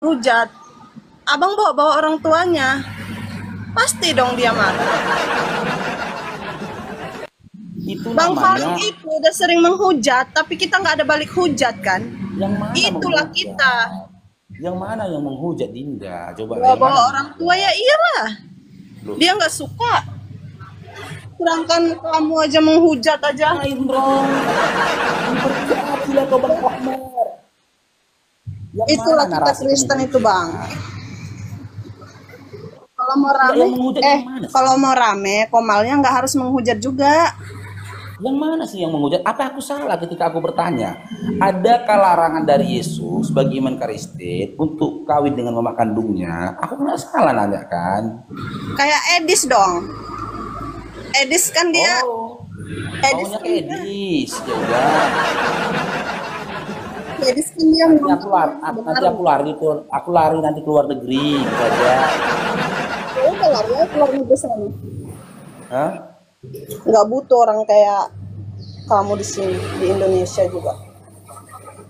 hujat, abang bawa-bawa orang tuanya, pasti dong dia marah. Itu Bang Faldo namanya itu udah sering menghujat, tapi kita nggak ada balik hujat kan? yang mana Itulah menghujat? kita. Yang mana yang menghujat Dinda? Coba yang Bawa-bawa mana orang tua menghujat? ya iyalah. Loh, Dia nggak suka. Sedangkan kamu aja menghujat aja. lain dong. Berhati-hatilah kau Bang Ahmad. Yang mana Itulah kita narasi Kristen itu bang. menghujat? Kalau mau Enggak, rame, yang menghujat yang mana sih? kalau mau rame, Komalnya nggak harus menghujat juga. Yang mana sih yang menghujat? Apa aku salah ketika aku bertanya? Adakah larangan dari Yesus bagi iman Kristen untuk kawin dengan mama kandungnya? Aku nggak salah nanya kan? Kayak Edis dong. Edis kan dia, Oh, Edis maunya kan ke dia, Edis. Ya udah. Edis kan dia Nanti mengangkat aku lari, orang nanti baru. aku lari nanti keluar negeri gitu aja. Ya udah lah ya keluar negeri sana. Hah? Nggak butuh orang kayak kamu di sini di Indonesia juga.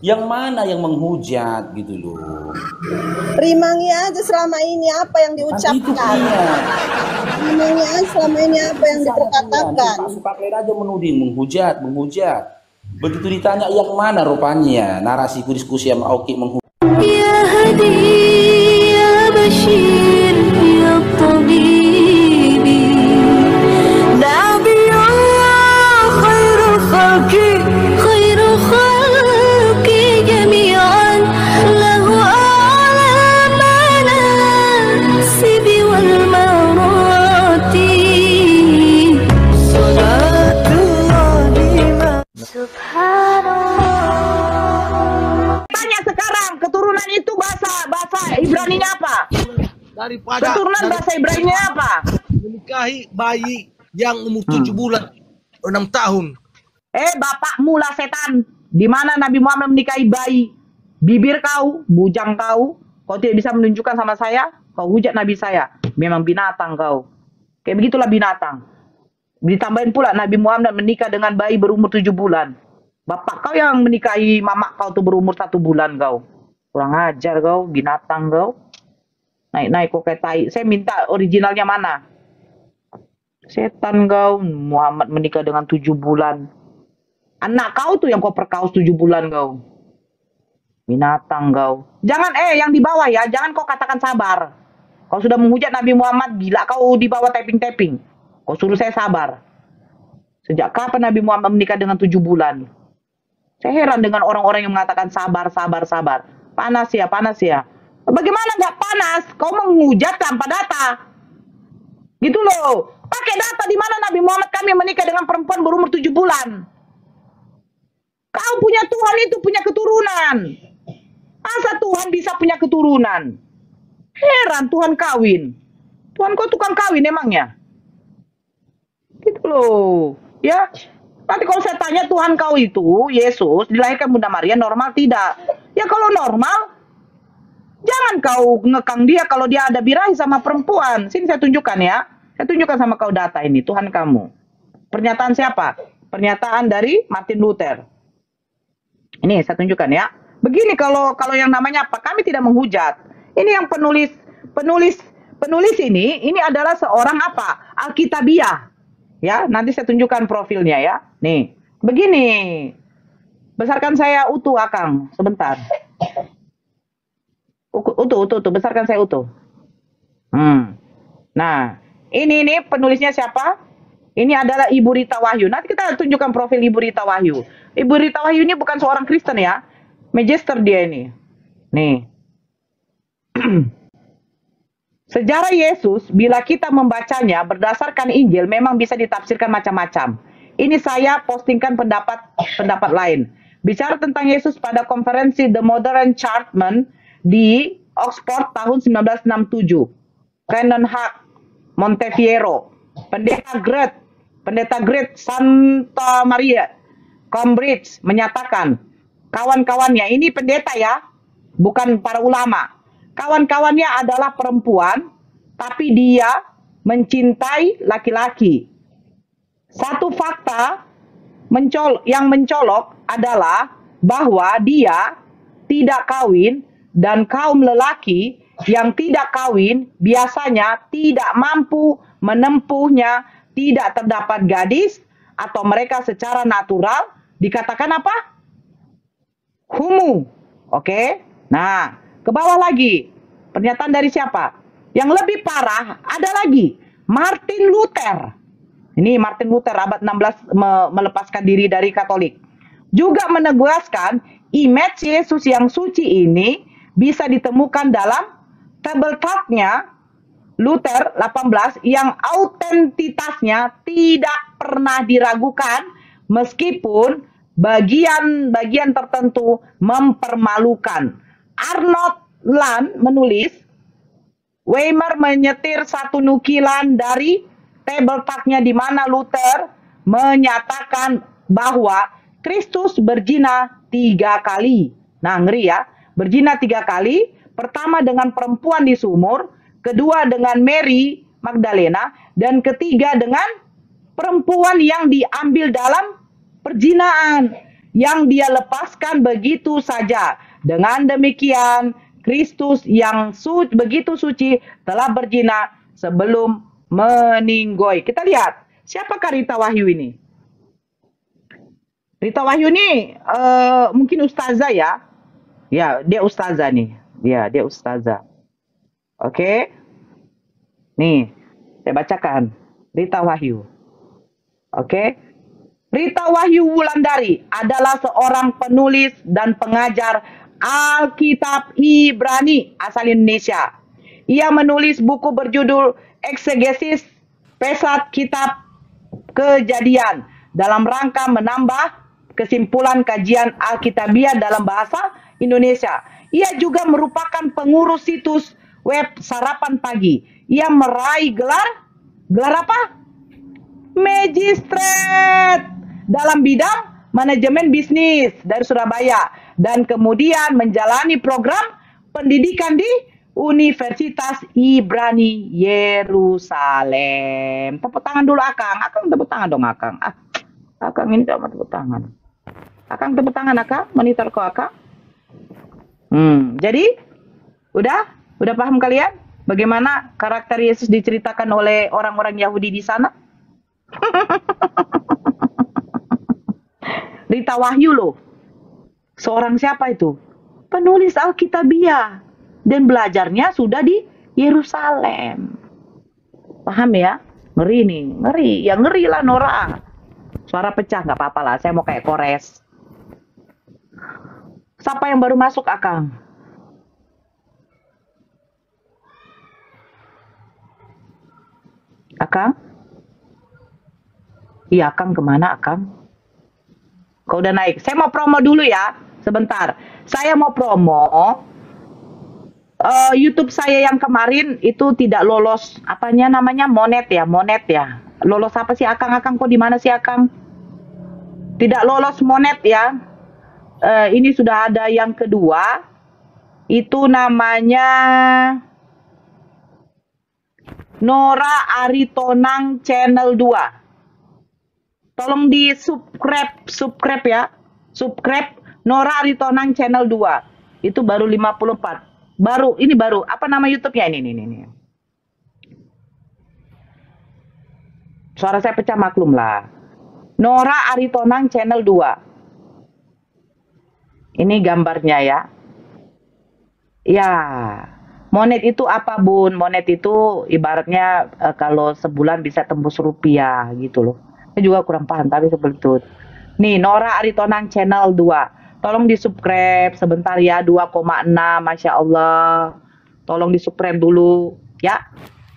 Yang mana yang menghujat gitu loh. Rimangi aja selama ini apa yang Kan itu diucapkan. dia. Rimangi aja selama ini apa yang Sana dia, diperkatakan. suka aja menuding, menghujat, menghujat. Begitu ditanya yang mana rupanya narasiku diskusi sama Oki menghujat. يا هدي يا بشير يا طبيبي نبي الله خير الخلق جميعا له أعلى المناسب والمراتب صلاة الله سبحان الله. Tanya sekarang, keturunan itu bahasa Ibraninya apa? Daripada Keturunan bahasa Ibraninya apa? menikahi bayi yang umur 7 bulan 6 tahun. Bapakmu lah setan. Di mana Nabi Muhammad menikahi bayi? Bibir kau, bujang kau tidak bisa menunjukkan sama saya, kau hujat Nabi saya. Memang binatang kau. Kayak begitulah binatang. Ditambahin pula Nabi Muhammad menikah dengan bayi berumur 7 bulan. Bapak kau yang menikahi mamak kau tuh berumur 1 bulan kau. Kurang ajar kau, binatang kau. Naik-naik kok kayak tai. Saya minta originalnya mana? Setan kau, Muhammad menikah dengan 7 bulan. Anak kau tuh yang kau perkaus 7 bulan kau. Binatang kau. Jangan yang di bawah ya, jangan kau katakan sabar. Kau sudah menghujat Nabi Muhammad, gila kau di bawah tapping-tapping. Kau suruh saya sabar. Sejak kapan Nabi Muhammad menikah dengan 7 bulan? Saya heran dengan orang-orang yang mengatakan sabar. Panas ya. Bagaimana nggak panas? Kau menghujat tanpa data. Gitu loh. Pakai data di mana Nabi Muhammad kami menikah dengan perempuan berumur 7 bulan. Kau punya Tuhan itu punya keturunan. Masa Tuhan bisa punya keturunan? Heran Tuhan kawin. Tuhan kau tukang kawin emangnya? Gitu loh. Ya. Nanti kalau saya tanya Tuhan kau itu, Yesus, dilahirkan Bunda Maria, normal tidak? Ya kalau normal, jangan kau ngekang dia kalau dia ada birahi sama perempuan. Sini saya tunjukkan ya. Saya tunjukkan sama kau data ini, Tuhan kamu. Pernyataan siapa? Pernyataan dari Martin Luther. Ini saya tunjukkan ya. Begini kalau yang namanya apa? Kami tidak menghujat. Ini yang penulis ini adalah seorang apa? Alkitabiah. Ya, nanti saya tunjukkan profilnya ya. Nih, begini. Besarkan saya utuh, Akang. Sebentar. Utuh. Besarkan saya utuh. Nah, ini penulisnya siapa? Ini adalah Ibu Rita Wahyu. Nanti kita tunjukkan profil Ibu Rita Wahyu. Ibu Rita Wahyu ini bukan seorang Kristen ya. Magister dia ini. Nih. Sejarah Yesus, bila kita membacanya berdasarkan Injil, memang bisa ditafsirkan macam-macam. Ini saya postingkan pendapat lain. Bicara tentang Yesus pada konferensi The Modern Churchman di Oxford tahun 1967. Canon Hack, Montefiore, Pendeta Great Santa Maria Cambridge menyatakan, kawan-kawannya, ini pendeta ya, bukan para ulama. Kawan-kawannya adalah perempuan, tapi dia mencintai laki-laki. Satu fakta yang mencolok adalah bahwa dia tidak kawin dan kaum lelaki yang tidak kawin biasanya tidak mampu menempuhnya, tidak terdapat gadis, atau mereka secara natural dikatakan apa? Humu. Oke. Nah, ke bawah lagi. Pernyataan dari siapa? Yang lebih parah ada lagi. Martin Luther. Ini Martin Luther abad 16 melepaskan diri dari Katolik. Juga menegaskan image Yesus yang suci ini bisa ditemukan dalam Table Talk-nya Luther 18 yang autentitasnya tidak pernah diragukan meskipun bagian-bagian tertentu mempermalukan. Arnold Land menulis, Weimar menyetir satu nukilan dari Table Talk-nya di mana Luther menyatakan bahwa Kristus berzina 3 kali. Nah, ngeri ya. Berzina 3 kali. Pertama dengan perempuan di sumur, kedua dengan Mary Magdalena, dan ketiga dengan perempuan yang diambil dalam perzinaan, yang dia lepaskan begitu saja. Dengan demikian, Kristus yang begitu suci telah berzina sebelum meninggoy. Kita lihat, siapakah Rita Wahyu ini? Rita Wahyu ini mungkin ustazah ya. Ya, dia ustazah nih. Ya, dia ustazah. Oke. Nih, saya bacakan. Rita Wahyu. Oke. Rita Wahyu Wulandari adalah seorang penulis dan pengajar Alkitab Ibrani asal Indonesia. Ia menulis buku berjudul Eksegesis Pesat Kitab Kejadian dalam rangka menambah kesimpulan kajian Alkitabiah dalam bahasa Indonesia. Ia juga merupakan pengurus situs web Sarapan Pagi. Ia meraih gelar apa? Magistrate dalam bidang manajemen bisnis dari Surabaya dan kemudian menjalani program pendidikan di Universitas Ibrani Yerusalem. Tepuk tangan dulu Akang. Akang tepuk tangan dong Akang. Akang ini tidak mau tepuk tangan. Akang tepuk tangan Akang. Monitor kok Akang. Jadi udah paham kalian bagaimana karakter Yesus diceritakan oleh orang-orang Yahudi di sana? Rita Wahyu loh. Seorang siapa itu? Penulis Alkitabiah dan belajarnya sudah di Yerusalem. Paham ya? Ngeri nih, ngeri. Ya ngeri lah Nora. Suara pecah nggak apa-apa lah. Saya mau kayak Kores. Siapa yang baru masuk Akang? Akang? Iya Akang kemana Akang? Kau udah naik. Saya mau promo dulu ya. Sebentar. Saya mau promo. YouTube saya yang kemarin itu tidak lolos. Apanya namanya? Monet ya. Monet ya. Lolos apa sih Akang? Akang kok di mana sih Akang? Tidak lolos Monet ya. Ini sudah ada yang kedua. Itu namanya Nora Aritonang Channel 2. Tolong di subscribe ya. Subscribe Nora Aritonang Channel 2. Itu baru 54. Ini baru. Apa nama YouTube-nya ini. Suara saya pecah maklum lah. Nora Aritonang Channel 2. Ini gambarnya ya. Ya. Monet itu apa Bun? Monet itu ibaratnya kalau sebulan bisa tembus rupiah gitu loh. Saya juga kurang paham tapi seperti itu. Nih Nora Aritonang Channel 2. Tolong di subscribe sebentar ya. 2,6 Masya Allah. Tolong di subscribe dulu ya.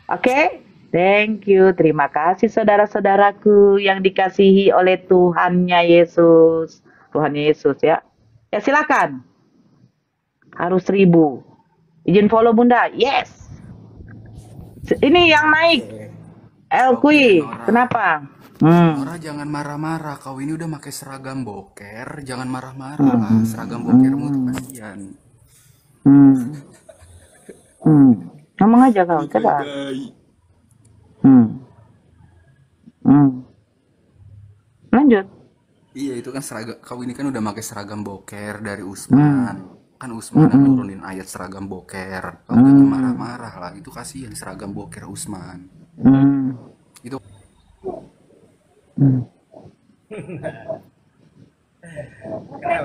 Oke. Thank you. Terima kasih saudara-saudaraku yang dikasihi oleh Tuhannya Yesus. Tuhannya Yesus ya. Ya silakan. Harus 1000. Izin follow Bunda. Yes. Ini yang naik. Elkui. Kenapa? Nora jangan marah-marah. Kau ini udah pakai seragam boker. Jangan marah-marah lah. Seragam bokermu tuh kasihan. Ngomong aja kau. Coba. Lanjut. Iya itu kan seragam. Kau ini kan udah pakai seragam boker dari Usman. Kan Usman yang nurunin ayat seragam boker. Kau jangan marah-marah lah. Itu kasihan seragam boker Usman. Itu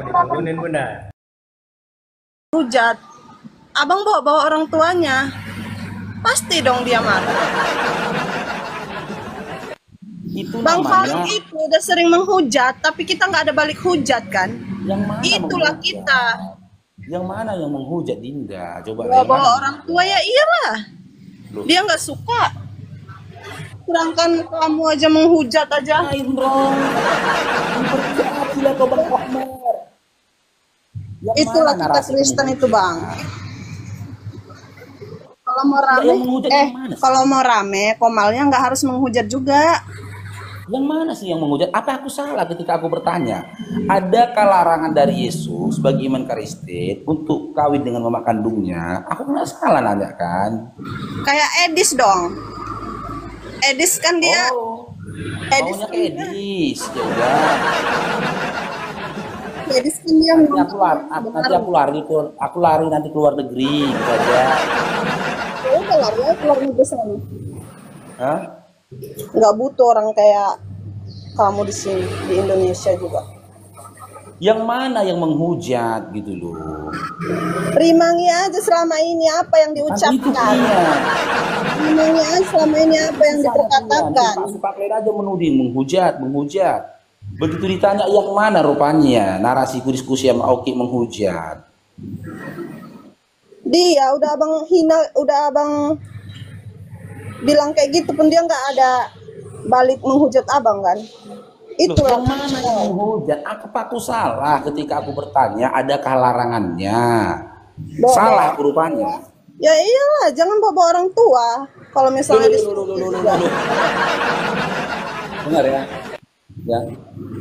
Diturunin bunda. Hujat. Abang bawa orang tuanya. Pasti dong dia marah. Itu Bang Faruk namanya itu udah sering menghujat, tapi kita nggak ada balik hujat kan? yang mana Itulah menghujat? kita. Yang mana yang menghujat Dinda? Coba Bawa yang mana? orang tua ya iyalah. Loh. Dia nggak suka. Sedangkan kamu aja menghujat aja. Imron, berjadilah kau Bang Ahmad. Yang Itulah mana kita narasi Kristen menghujat? itu bang. Kalau mau Enggak, rame, yang menghujat yang mana sih? kalau mau rame, Komalnya nggak harus menghujat juga. Yang mana sih yang menghujat? Apa aku salah ketika aku bertanya? Adakah larangan dari Yesus bagi iman Kristen untuk kawin dengan mama kandungnya? Aku nggak salah nanya kan? Kayak Edis dong. Edis kan dia. Oh, Edis maunya kan ke Edis. Ya udah. Edis kan dia Aku lari nanti keluar negeri gitu aja. Ya udah lah ya keluar negeri sana. Hah? Nggak butuh orang kayak kamu di sini di Indonesia juga. Yang mana yang menghujat gitu loh? Rimangi aja selama ini apa yang Kan itu diucapkan. dia. Rimangi aja selama ini apa yang diperkatakan. Pak Leda aja menuding, menghujat. Begitu ditanya yang mana rupanya narasiku diskusi sama Oki menghujat. Dia udah abang hina, udah abang bilang kayak gitu pun dia nggak ada balik menghujat abang kan. Loh, Itulah yang mana yang menghujat? Apa aku salah ketika aku bertanya adakah larangannya? Salah aku rupanya. ya iyalah jangan bawa orang tua kalau misalnya Benar ya? Ya.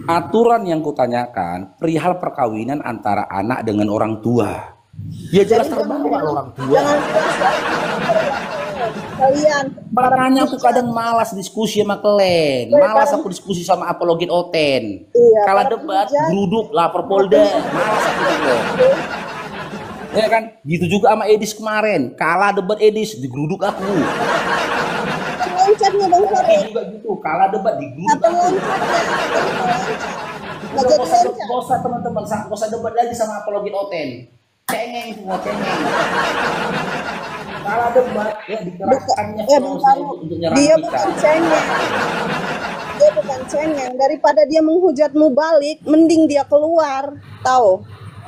Aturan yang kutanyakan perihal perkawinan antara anak dengan orang tua. Ya jelas terbawa orang tua. jangan kalian Makanya aku kadang malas diskusi sama kalian, malas aku diskusi sama apologit Oten. Iya, Kalah para debat, penghujat. geruduk, lapor Polda, malas aku juga. Ya kan, gitu juga sama Edis kemarin, kalah debat Edis, digeruduk aku. loncatnya bang Tapi Faruk juga gitu, kalah debat, digeruduk apa aku. loncatnya nggak jadi loncat Bosan teman-teman, bosan debat lagi sama apologit Oten. Cengeng semua, cengeng. Kalah debat, ya dikerahkannya Bang Faruk untuk nyerang dia kita. bukan cengeng. Dia bukan cengeng. Daripada dia menghujatmu balik, mending dia keluar. Tahu?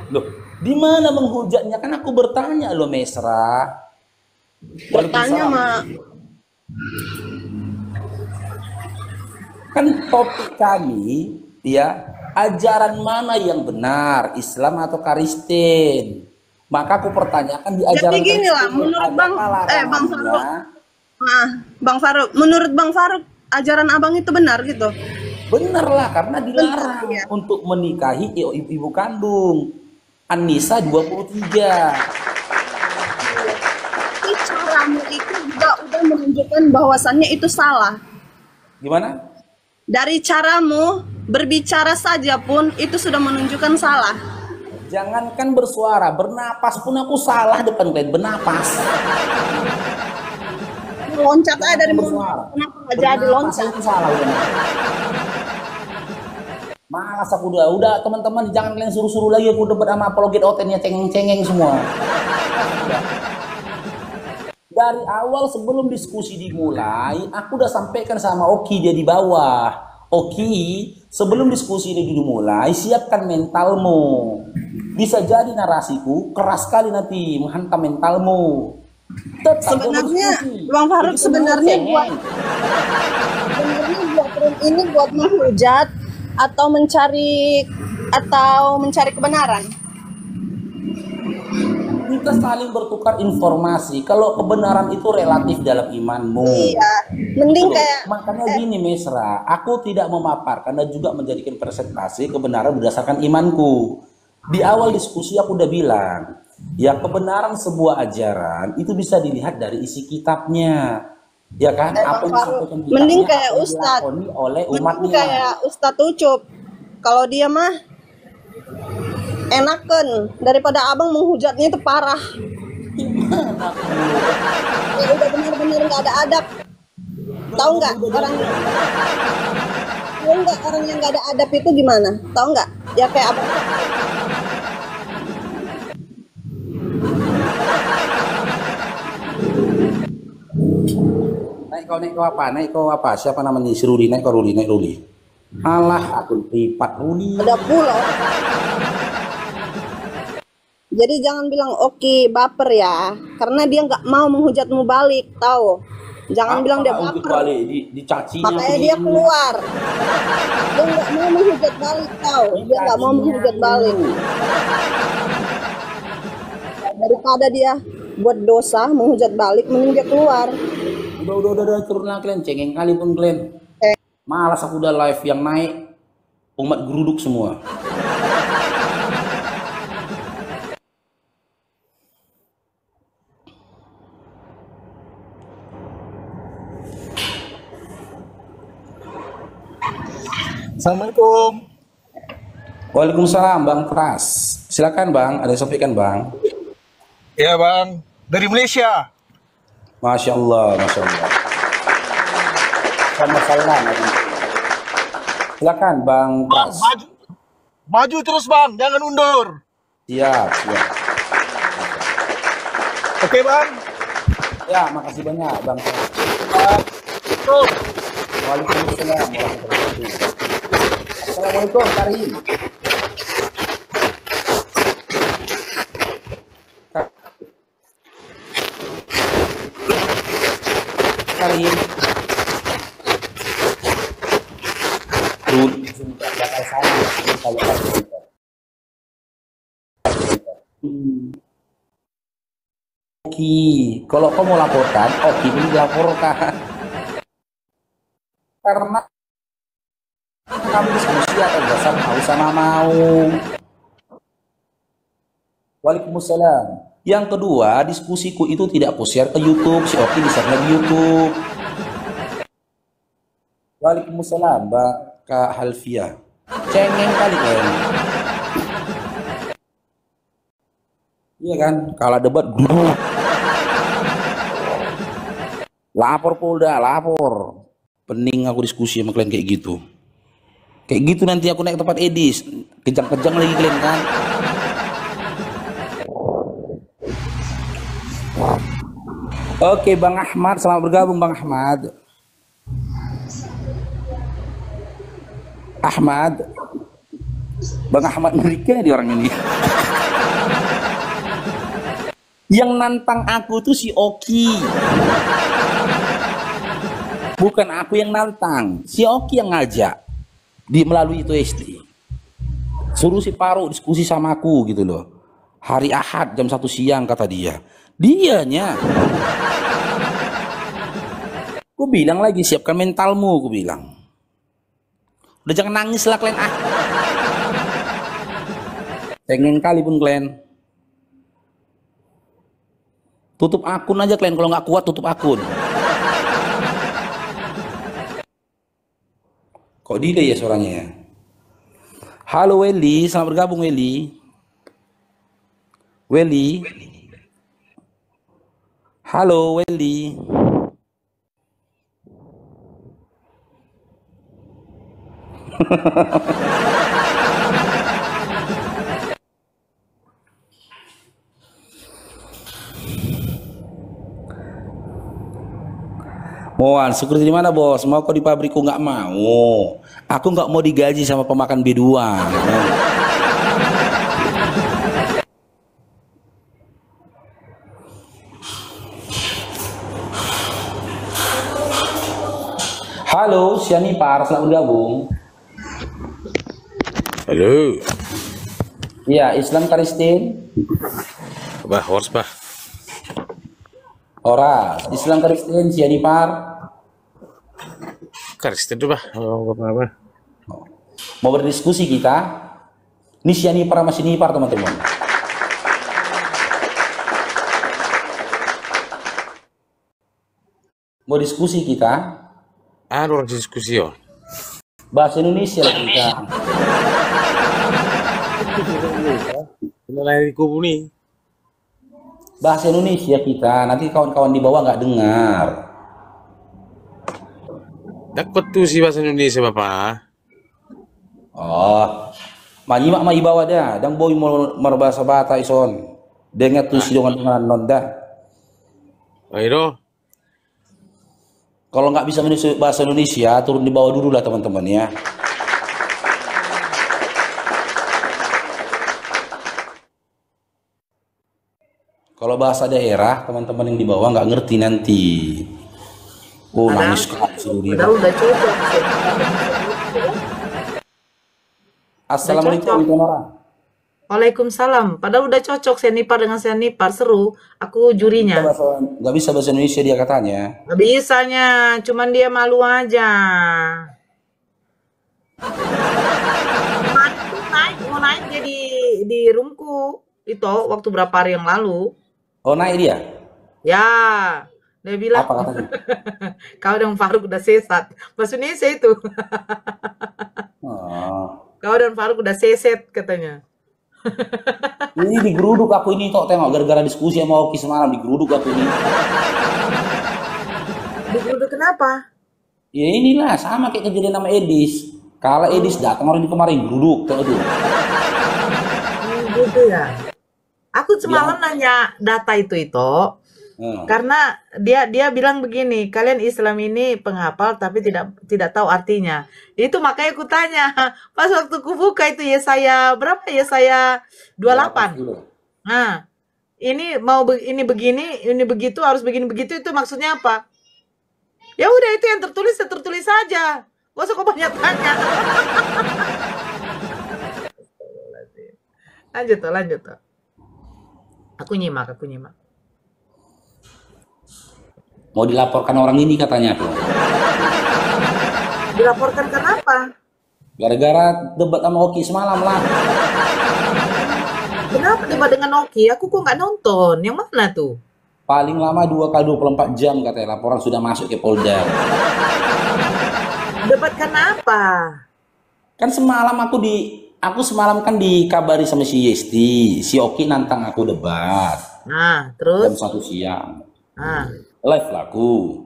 Loh, di mana menghujatnya? Kan aku bertanya loh, Mesra. Bertanya mah Kan topik kami, ya, ajaran mana yang benar, Islam atau Kristen? Maka aku pertanyakan di ajaran jadi gini lah, Kristen, menurut adakah Bang larangannya? Faruk. Bang Faruk, menurut Bang Faruk ajaran abang itu benar gitu. Benar lah, karena dilarang Benar, ya. untuk menikahi ibu kandung. An-Nisa 23. Tapi caramu itu juga udah menunjukkan bahwasannya itu salah. Gimana? Dari caramu berbicara saja pun itu sudah menunjukkan salah. Jangankan bersuara, bernapas pun aku salah depan kalian, bernapas. Loncat aja dari mulut. Bersuara. Kenapa nggak jadi Bernapas loncat? itu salah udah. Malas aku udah teman-teman jangan kalian suruh-suruh lagi aku debat sama apologit Oten ya cengeng-cengeng semua. Dari awal sebelum diskusi dimulai, aku udah sampaikan sama Oki dia di bawah. Oki, sebelum diskusi ini dimulai, siapkan mentalmu. Bisa jadi narasiku keras sekali nanti menghantam mentalmu. Tetap Sebenarnya berdiskusi. Bang Faruk Begitu sebenarnya cengeng. buat room ini buat menghujat atau mencari kebenaran. Kita saling bertukar informasi. Kalau kebenaran itu relatif dalam imanmu. Iya, mending kayak Makanya gini Mesra, aku tidak memaparkan dan juga menjadikan presentasi kebenaran berdasarkan imanku. Di awal diskusi aku udah bilang, ya kebenaran sebuah ajaran itu bisa dilihat dari isi kitabnya. Ya kan? Apa yang disampaikan kitabnya, mending kayak apa yang Ustadz. dilakoni oleh mending umatnya. kayak Ustadz Ucup. Kalau dia mah enakan daripada abang menghujatnya itu parah. Ya udah benar-benar nggak ada adab. Tahu nggak orang? Tahu nggak orang yang nggak ada adab itu gimana? Tahu nggak? Ya kayak abang. Naik kau apa? Naik kau apa? Siapa namanya? Si Ruli, naik kau Ruli, naik Ruli. Alah, akun privat Ruli. Ada pulau. Jadi jangan bilang oke baper ya, karena dia nggak mau menghujatmu balik, tahu? Jangan bilang dia baper. Balik, dicacinya. Makanya dia keluar. Dia nggak mau menghujat balik, tahu? Dia nggak mau menghujat balik. Daripada dia buat dosa menghujat balik, mending dia keluar. Udah, turunlah kalian, cengeng kali pun kalian. Malas aku udah live yang naik, umat geruduk semua. Assalamualaikum. Waalaikumsalam Bang Pras. Silakan Bang, ada yang sampaikan Bang. Ya Bang, dari Malaysia. Masya Allah, Masya Allah. Sama-sama. Silakan Bang Pras. Maju terus Bang, jangan undur. Siap. Oke Bang. Ya, makasih banyak Bang Pras. Terus. Waalaikumsalam. Assalamualaikum Karim. Karim. Oke, kalau kau mau laporkan, oke, ini dilaporkan. Karena kami diskusi atau dasar mau sama mau. Waalaikumsalam. Yang kedua, diskusiku itu tidak aku share ke YouTube, si Oki di-share di YouTube. Waalaikumsalam, Mbak Kak Halfia. Cengeng kali kalian. Iya kan, kalau debat dulu. Lapor Polda, lapor. Pening aku diskusi sama kalian kayak gitu. Kayak gitu nanti aku naik tempat edis, kejang-kejang lagi kalian kan. Oke Bang Ahmad, selamat bergabung Bang Ahmad. Bang Ahmad mereka di orang ini. Yang nantang aku tuh si Oki. Bukan aku yang nantang, si Oki yang ngajak. Melalui itu SD. Suruh si Paro diskusi sama aku gitu loh. Hari Ahad jam 1 siang kata dia. Dianya. Ku bilang lagi, siapkan mentalmu, ku bilang. Udah jangan nangis lah kalian ah. Pengen kali pun kalian. Tutup akun aja kalian, kalau nggak kuat tutup akun. Kok delay ya suaranya ya? Halo Welly, selamat bergabung Welly. Halo Welly. Moan, syukur di mana bos? Mau kok di pabrikku? Nggak mau. Aku nggak mau digaji sama pemakan B2. Halo, Sianipar, selamat bergabung. Halo. Iya, Islam Karistin. Bah, horse bah. Ora, Islam Karistin, Sianipar. Karistin tuh bah. Apa? Mau berdiskusi kita. Ini Sianipar sama Sinipar teman-teman. Mau diskusi kita. Orang diskusi yo. Bahasa Indonesia lah kita. Ini lahir di kubu nih. Bahasa Indonesia kita, nanti kawan-kawan di bawah nggak dengar. Dapat tuh si bahasa Indonesia Bapak. Oh, manyimak mai bawah dah, dan boy mau berbahasa bata ison. Dengar tuh si dengan nonda. Ayo. Kalau nggak bisa bahasa Indonesia, turun di bawah dulu lah teman-teman ya. Kalau bahasa daerah, teman-teman yang di bawah nggak ngerti nanti. Oh, nangis sekali seluruh dia. Udah cocok. Assalamualaikum Nora. Waalaikumsalam. Padahal udah cocok Senipar dengan Senipar, seru. Aku jurinya. Nggak bisa bahasa Indonesia dia katanya. Nggak bisanya, cuman dia malu aja. Kemarin tuh mau naik dia di roomku itu waktu berapa hari yang lalu. Oh, naik dia? Ya, dia bilang Apa katanya? kau dan Faruk udah sesat. Bahasa Indonesia itu. Oh. Kau dan Faruk udah seset katanya. Ini digeruduk aku ini tok, tengok gara-gara diskusi sama Oki semalam digeruduk aku ini. Digeruduk kenapa? Ya inilah sama kayak kejadian sama Edis. Kalau Edis datang orang ini kemarin geruduk tuh tuh. Gitu ya. Aku semalam nanya data itu karena dia bilang begini, kalian Islam ini penghafal tapi tidak tahu artinya. Itu makanya aku tanya, pas waktu ku buka itu Yesaya berapa? Yesaya 28. Nah, ini ini begini, ini begitu, harus begini begitu, itu maksudnya apa? Ya udah, itu yang tertulis ya tertulis saja. Gak usah kau banyak tanya. Lanjut tuh. Aku nyimak. Mau dilaporkan orang ini katanya tuh. Dilaporkan kenapa? Gara-gara debat sama Oki semalam lah. Kenapa debat dengan Oki? Aku kok nggak nonton. Yang mana tuh? Paling lama 2 kali 24 jam katanya, laporan sudah masuk ke Polda. Debat kenapa? Kan semalam aku semalam kan dikabari sama si Yesti, si Oki nantang aku debat. Nah, Jam terus? 1 siang. Ah, Live laku.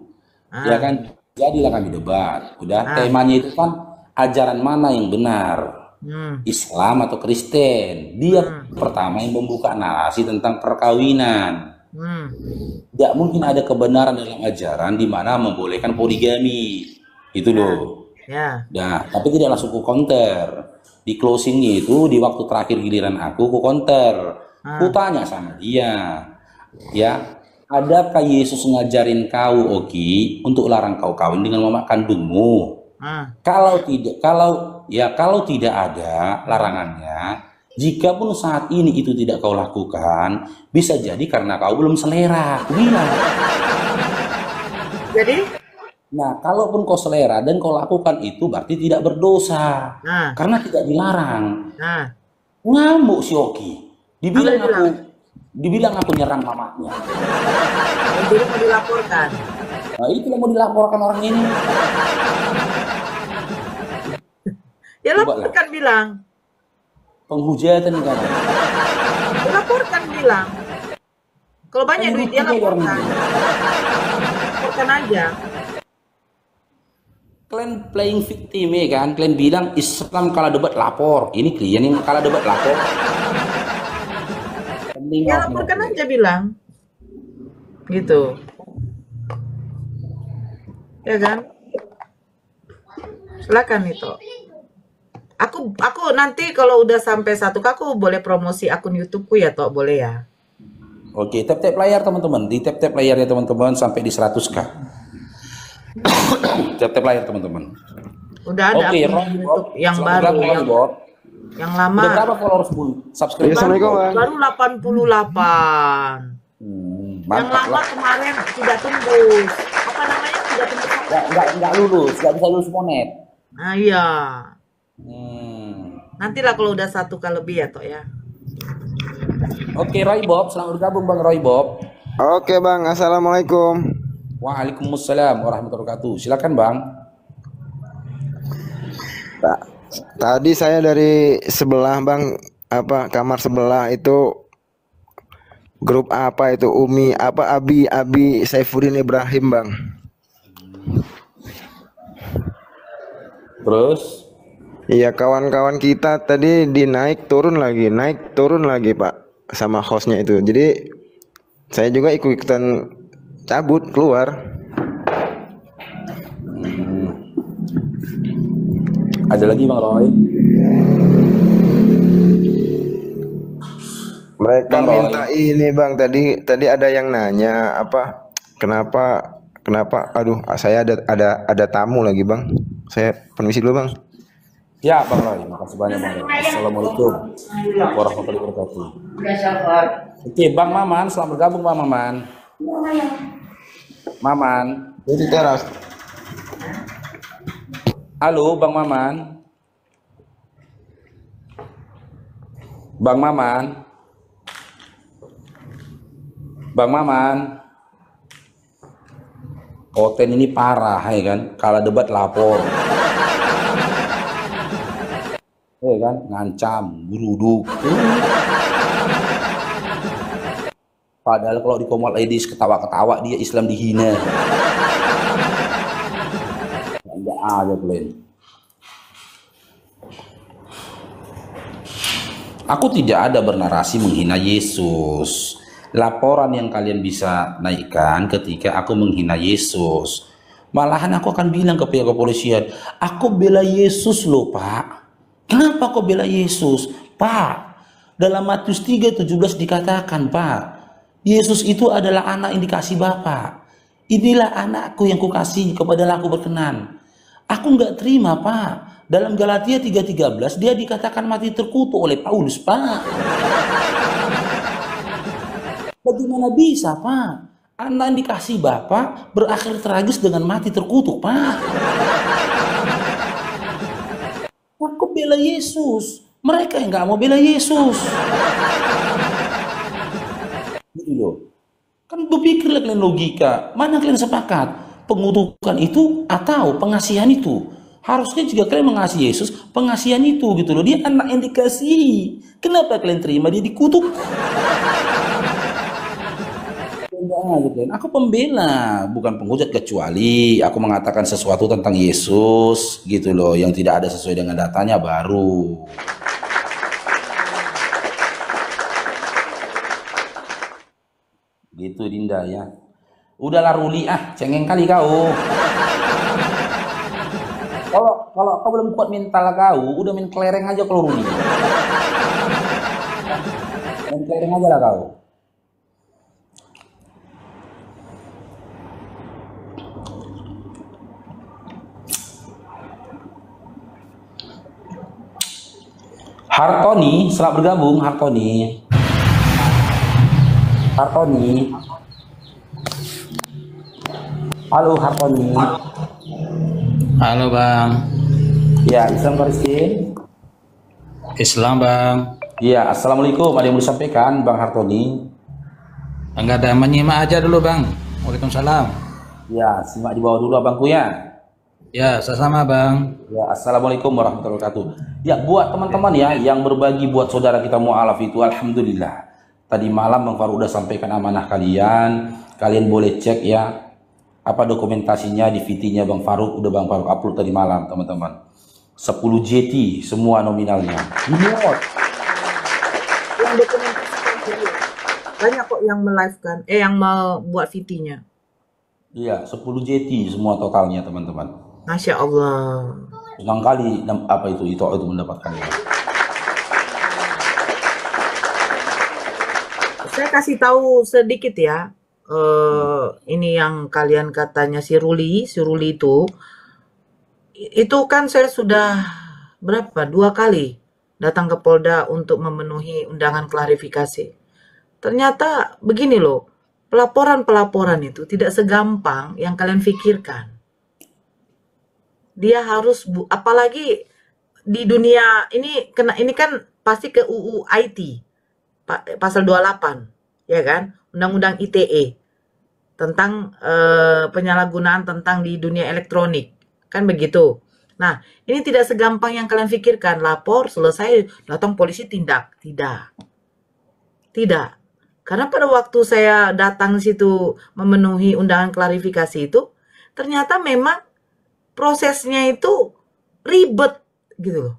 Ya kan, jadilah kami debat. Udah temanya itu kan ajaran mana yang benar? Islam atau Kristen? Dia pertama yang membuka narasi tentang perkawinan. Tidak mungkin ada kebenaran dalam ajaran di mana membolehkan poligami. Itu loh. ya. Nah, tapi tidak langsung ku counter. Di closingnya itu di waktu terakhir giliran aku counter. Ku tanya sama dia, ya, adakah Yesus ngajarin kau Oki untuk larang kau kawin dengan mama kandungmu? Kalau tidak ada larangannya, jikapun saat ini itu tidak kau lakukan, bisa jadi karena kau belum selera. Aku bilang. Jadi? Nah, kalaupun kau selera dan kau lakukan itu berarti tidak berdosa. Karena tidak dilarang. Ngamuk si Oki. Dibilang aku nyerang mamanya. Jadi mau dilaporkan. Nah, itu yang mau dilaporkan orang ini. Ya laporkan bilang. Penghujatan kan. Laporkan bilang. Kalau banyak duit dia laporkan. Laporkan aja. Kalian playing victim ya kan? Kalian bilang Islam kalah debat lapor. Ini klien yang kalah debat lapor. Ya laporkan aja bilang. Gitu. Ya kan? Silakan itu. Aku nanti kalau udah sampai 1K aku boleh promosi akun YouTubeku ya toh, boleh ya. Oke, tap-tap layar teman-teman. Di tap-tap layarnya teman-teman sampai di 100K. Tap-tap layar teman-teman. Udah ada akun YouTube yang baru yang lama. Udah berapa followers pun? Subscribe. Baru 88. Yang lama kemarin tidak tembus. Apa namanya? Tidak tembus. Enggak lulus, enggak bisa lulus monet. Nah, iya. Nantilah kalau udah 1K lebih ya toh ya. Oke, Roy Bob, selamat bergabung Bang Roy Bob. Oke Bang, assalamualaikum. Waalaikumsalam warahmatullahi wabarakatuh. Silakan Bang. Tadi saya dari sebelah Bang apa kamar sebelah itu grup apa itu Umi apa Abi Saifuddin Ibrahim bang. Terus Iya kawan-kawan kita tadi naik turun lagi Pak sama hostnya itu. Jadi saya juga ikut-ikutan cabut keluar. ada lagi Bang Roy? Mereka Bang Roy. minta ini bang tadi ada yang nanya apa kenapa aduh saya ada tamu lagi bang. Saya permisi dulu bang. Ya Bang Roy, makasih banyak Bang Roy. Assalamualaikum warahmatullahi wabarakatuh. Oke Bang Maman, selamat bergabung Bang Maman. Maman. Di teras. Halo Bang Maman. Bang Maman. Bang Maman. Oten ini parah ya kan, kalah debat lapor. Ya kan, ngancam, geruduk. Padahal kalau di Komod Ladies ketawa-ketawa dia Islam dihina. Enggak ada plan. Aku tidak ada bernarasi menghina Yesus. Laporan yang kalian bisa naikkan ketika aku menghina Yesus. Malahan aku akan bilang ke pihak kepolisian, aku bela Yesus loh Pak. Kenapa kau bela Yesus? Pak, dalam Matius 3:17 dikatakan Pak, Yesus itu adalah anak yang dikasih Bapa. Inilah anakku yang kukasihi, kepada aku berkenan. Aku nggak terima Pak. Dalam Galatia 3:13 dia dikatakan mati terkutuk oleh Paulus Pak. Bagaimana bisa Pak? Anak yang dikasih Bapa berakhir tragis dengan mati terkutuk Pak. Aku bela Yesus. Mereka yang nggak mau bela Yesus. Gitu loh. Kan berpikirlah kalian logika. Mana kalian sepakat? Pengutukan itu atau pengasihan itu? Harusnya jika kalian mengasihi Yesus, pengasihan itu gitu loh. Dia anak yang dikasihi. Kenapa kalian terima dia dikutuk? Aku pembela, bukan penghujat, kecuali aku mengatakan sesuatu tentang Yesus gitu loh yang tidak ada sesuai dengan datanya baru. Gitu Dinda ya. Udahlah Ruli cengeng kali kau. Kalau kau belum kuat mental kau, udah main kelereng aja kalau Ruli. Main kelereng aja lah kau. Hartoni, selamat bergabung Hartoni. Hartoni. Halo Hartoni. Halo Bang. Ya, Islam Kariskin. Islam Bang. Ya, Assalamualaikum. Ada yang mau disampaikan Bang Hartoni? Enggak ada, menyimak aja dulu Bang. Waalaikumsalam. Ya, simak di bawah dulu abangku ya. Ya, sama-sama Bang. Ya, Assalamualaikum warahmatullahi wabarakatuh. Ya, buat teman-teman ya yang berbagi buat saudara kita mu'alaf itu, alhamdulillah. Tadi malam Bang Faru udah sampaikan amanah kalian. Kalian boleh cek ya apa dokumentasinya di VT-nya Bang Faruk, udah Bang Faruk upload tadi malam teman-teman. 10 JT semua nominalnya. Yang dokumentasikan dulu. Banyak kok yang melive-kan, yang membuat VT-nya. Iya, 10 JT semua totalnya teman-teman. Masya Allah. Senang kali apa itu mendapatkan. Saya kasih tahu sedikit ya. Ini yang kalian katanya si Ruli itu kan saya sudah berapa 2 kali datang ke Polda untuk memenuhi undangan klarifikasi. Ternyata begini loh, pelaporan itu tidak segampang yang kalian pikirkan. Dia harus apalagi di dunia ini kan pasti ke UU IT pasal 28 ya kan, Undang-Undang ITE tentang penyalahgunaan tentang di dunia elektronik kan begitu. Nah, ini tidak segampang yang kalian pikirkan. Lapor, selesai, datang polisi tindak. Tidak. Tidak. Karena pada waktu saya datang situ memenuhi undangan klarifikasi itu, ternyata memang prosesnya itu ribet gitu loh.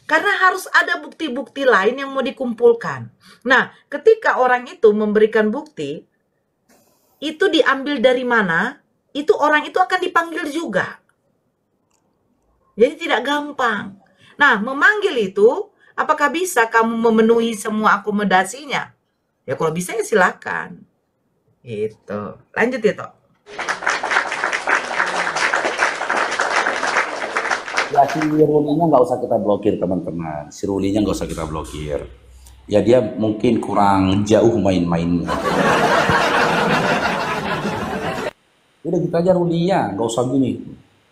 Karena harus ada bukti-bukti lain yang mau dikumpulkan. Nah, ketika orang itu memberikan bukti, itu diambil dari mana, itu orang itu akan dipanggil juga. Jadi tidak gampang. Nah, memanggil itu, apakah bisa kamu memenuhi semua akomodasinya? Ya kalau bisa ya silakan. Gitu. Lanjut ya, Tok. Ya si Rulinya nggak usah kita blokir teman-teman. Si Rulinya nggak usah kita blokir. Ya dia mungkin kurang jauh main-mainnya. Udah gitu aja Rulinya, nggak usah gini.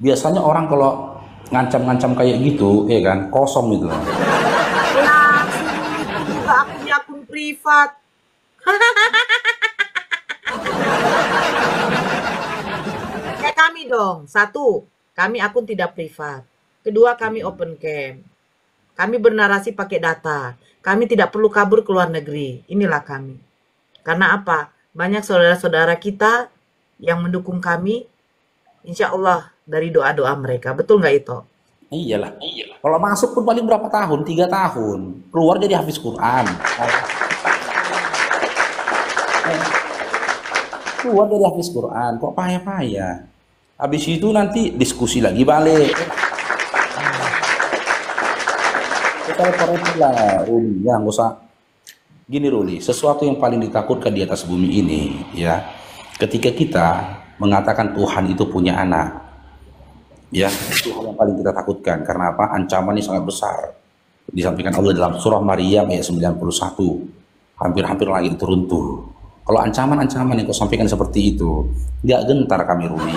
Biasanya orang kalau ngancam-ngancam kayak gitu, ya kan, kosong gitu. Nah, itu juga punya akun privat. Kayak kami dong. Satu, kami akun tidak privat. Kedua, kami open cam. Kami bernarasi pakai data. Kami tidak perlu kabur ke luar negeri. Inilah kami. Karena apa? Banyak saudara-saudara kita yang mendukung kami, insya Allah dari doa-doa mereka. Betul nggak itu? Iyalah. Kalau masuk pun paling berapa tahun? 3 tahun. Keluar jadi hafiz Quran. Keluar dari hafiz Quran. Kok payah-payah? Habis itu nanti diskusi lagi balik. Kita repot lah, Ruli. Ya, nggak usah. Gini Ruli, sesuatu yang paling ditakutkan di atas bumi ini, ya, ketika kita mengatakan Tuhan itu punya anak, ya, itu hal yang paling kita takutkan. Karena apa? Ancamannya sangat besar. Disampaikan Allah dalam surah Maryam ayat 91. Hampir-hampir lagi turun tuh. Kalau ancaman-ancaman yang kau sampaikan seperti itu, nggak gentar kami Ruli.